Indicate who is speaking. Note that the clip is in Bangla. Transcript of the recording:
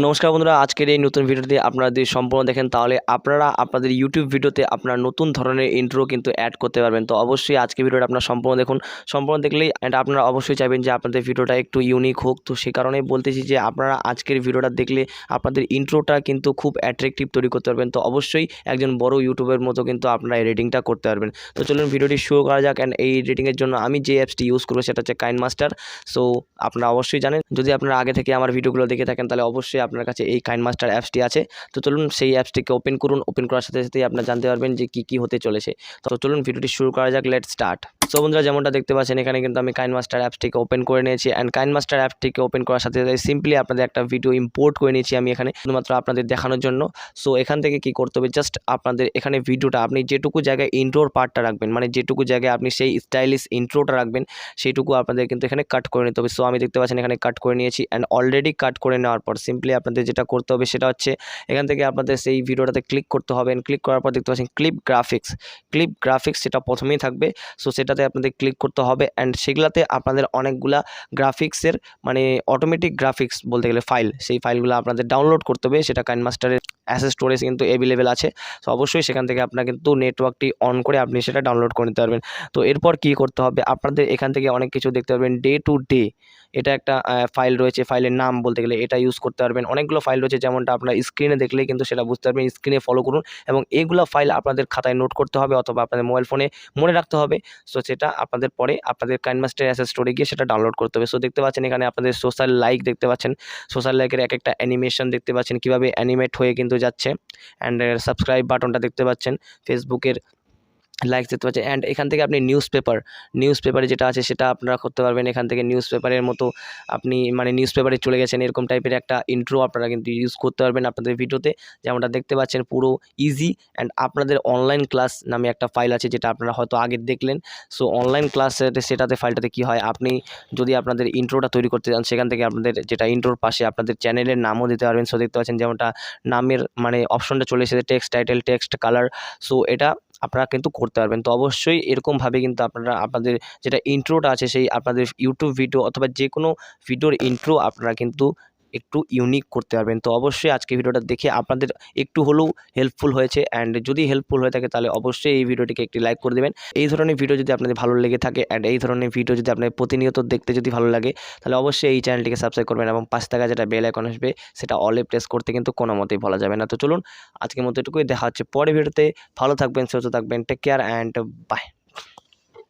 Speaker 1: নমস্কার বন্ধুরা, আজকের এই নতুন ভিডিওতে আপনারা যদি সম্পূর্ণ দেখেন তাহলে আপনারা আপনাদের ইউটিউব ভিডিওতে আপনার নতুন ধরনের ইন্ট্রো কিন্তু অ্যাড করতে পারবেন। তো অবশ্যই আজকে ভিডিওটা আপনারা সম্পূর্ণ দেখুন। সম্পূর্ণ দেখলেই আপনারা অবশ্যই চাইবেন যে আপনাদের ভিডিওটা একটু ইউনিক হোক। তো সে কারণেই বলতেছি যে আপনারা আজকের ভিডিওটা দেখলে আপনাদের ইন্ট্রোটা কিন্তু খুব অ্যাট্রাকটিভ তৈরি করতে পারবেন। তো অবশ্যই একজন বড় ইউটিউবের মতো কিন্তু আপনারা এডিটিংটা করতে পারবেন। তো চলুন ভিডিওটি শুরু করা যাক। অ্যান্ড এই এডিটিংয়ের জন্য আমি যে অ্যাপসটি ইউজ করবো সেটা হচ্ছে কাইনমাস্টার। সো আপনারা অবশ্যই জানেন, যদি আপনারা আগে থেকে আমার ভিডিওগুলো দেখে থাকেন তাহলে অবশ্যই আপনার কাছে এই কাইনমাস্টার অ্যাপসটি আছে। তো চলুন সেই অ্যাপসটিকে ওপেন করুন। ওপেন করার সাথে সাথেই আপনারা জানতে পারবেন যে কী হতে চলেছে। তো চলুন ভিডিওটি শুরু করা যাক। Let's start. সো বন্ধুরা, যেমনটা দেখতে পাচ্ছেন এখানে কিন্তু আমি কাইনমাস্টার অ্যাপসটিকে ওপেন করে নিয়েছি। অ্যান্ড কাইনমাস্টার অ্যাপসটিকে ওপেন করার সাথে সাথে সিম্পলি আপনাদের একটা ভিডিও ইম্পোর্ট করে নিয়েছি আমি এখানে শুধুমাত্র আপনাদের দেখানোর জন্য। সো এখান থেকে কি করতে হবে, জাস্ট আপনাদের এখানে ভিডিওটা আপনি যেটুকু জায়গায় ইন্ট্রোর পার্টটা রাখবেন, মানে যেটুকু জায়গায় আপনি সেই স্টাইলিশ ইন্ট্রোটা রাখবেন সেইটুকু আপনাদের কিন্তু এখানে কাট করে নিতে হবে। সো আমি দেখতে পাচ্ছেন এখানে কাট করে নিয়েছি। অ্যান্ড অলরেডি কাট করে নেওয়ার পর সিম্পলি আপনাদের যেটা করতে হবে সেটা হচ্ছে এখান থেকে আপনাদের সেই ভিডিওটাতে ক্লিক করতে হবে। ক্লিক করার পর দেখতে পাচ্ছেন ক্লিপ গ্রাফিক্স সেটা প্রথমেই থাকবে। সো সেটাতে আপনাদের ক্লিক করতে হবে। অ্যান্ড সেগুলাতে আপনাদের অনেকগুলা গ্রাফিক্সের মানে অটোমেটিক গ্রাফিক্স বলতে গেলে ফাইল, সেই ফাইলগুলো আপনাদের ডাউনলোড করতে হবে। সেটা কাইনমাস্টারের অ্যাসেস স্টোরেজ কিন্তু অ্যাভেলেবেল আছে। তো অবশ্যই সেখান থেকে আপনার কিন্তু নেটওয়ার্কটি অন করে আপনি সেটা ডাউনলোড করে নিতে পারবেন। তো এরপর কি করতে হবে, আপনাদের এখান থেকে অনেক কিছু দেখতে পারবেন। ডে টু ডে এটা একটা ফাইল রয়েছে, ফাইলের নাম বলতে গেলে এটা ইউজ করতে পারবেন। অনেকগুলো ফাইল রয়েছে যেমনটা আপনার স্ক্রিনে দেখলেই কিন্তু সেটা বুঝতে পারবেন। স্ক্রিনে ফলো করুন এবং এইগুলো ফাইল আপনাদের খাতায় নোট করতে হবে অথবা আপনাদের মোবাইল ফোনে মনে রাখতে হবে। সো সেটা আপনাদের পরে আপনাদের কাইনমাস্টার অ্যাসেস স্টোরে গিয়ে সেটা ডাউনলোড করতে হবে। সো দেখতে পাচ্ছেন এখানে আপনাদের সোশ্যাল লাইক দেখতে পাচ্ছেন, সোশ্যাল লাইকের এক একটা অ্যানিমেশন দেখতে পাচ্ছেন কীভাবে অ্যানিমেট হয়ে কিন্তু যাচ্ছে। অ্যান্ড সাবস্ক্রাইব বাটনটা দেখতে পাচ্ছেন, ফেসবুকের লাইকস দেখতে পাচ্ছেন। অ্যান্ড এখান থেকে আপনি নিউজ পেপারে যেটা আছে সেটা আপনারা করতে পারবেন। এখান থেকে নিউজ পেপারের মতো আপনি মানে নিউজ পেপারে চলে গেছেন এরকম টাইপের একটা ইন্ট্রো আপনারা কিন্তু ইউজ করতে পারবেন আপনাদের ভিডিওতে, যেমনটা দেখতে পাচ্ছেন পুরো ইজি। অ্যান্ড আপনাদের অনলাইন ক্লাস নামে একটা ফাইল আছে যেটা আপনারা হয়তো আগে দেখলেন। সো অনলাইন ক্লাসের সেটাতে ফাইলটাতে কি হয়, আপনি যদি আপনাদের ইন্ট্রোটা তৈরি করতে চান সেখান থেকে আপনাদের যেটা ইন্ট্রোর পাশে আপনাদের চ্যানেলের নামও দিতে পারবেন। সো দেখতে পাচ্ছেন যেমনটা নামের মানে অপশনটা চলে এসেছে, text title, text colour. So এটা আপনারা কিন্তু করতে পারবেন। তো অবশ্যই এরকমভাবে কিন্তু আপনারা আপনাদের যেটা ইন্ট্রোটা আছে সেই আপনাদের ইউটিউব ভিডিও অথবা যে কোনো ভিডিওর ইন্ট্রো আপনারা কিন্তু একটু ইউনিক করতে পারবেন। তো অবশ্যই আজকে ভিডিওটা দেখে আপনাদের একটু হলেও হেল্পফুল হয়েছে। অ্যান্ড যদি হেল্পফুল হয়ে থাকে তাহলে অবশ্যই এই ভিডিওটিকে একটি লাইক করে দেবেন। এই ধরনের ভিডিও যদি আপনাদের ভালো লেগে থাকে অ্যান্ড এই ধরনের ভিডিও যদি আপনাদের প্রতিনিয়ত দেখতে যদি ভালো লাগে তাহলে অবশ্যই এই চ্যানেলটিকে সাবস্ক্রাইব করবেন এবং পাশে থাকা যেটা বেল আইকন আসবে সেটা অলে প্রেস করতে কিন্তু কোনো মতেই ভোলা যাবে না। তো চলুন আজকের মতো এটুকুই, দেখা হচ্ছে পরের ভিডিওতে। ভালো থাকবেন, সুস্থ থাকবেন, টেক কেয়ার অ্যান্ড বাই।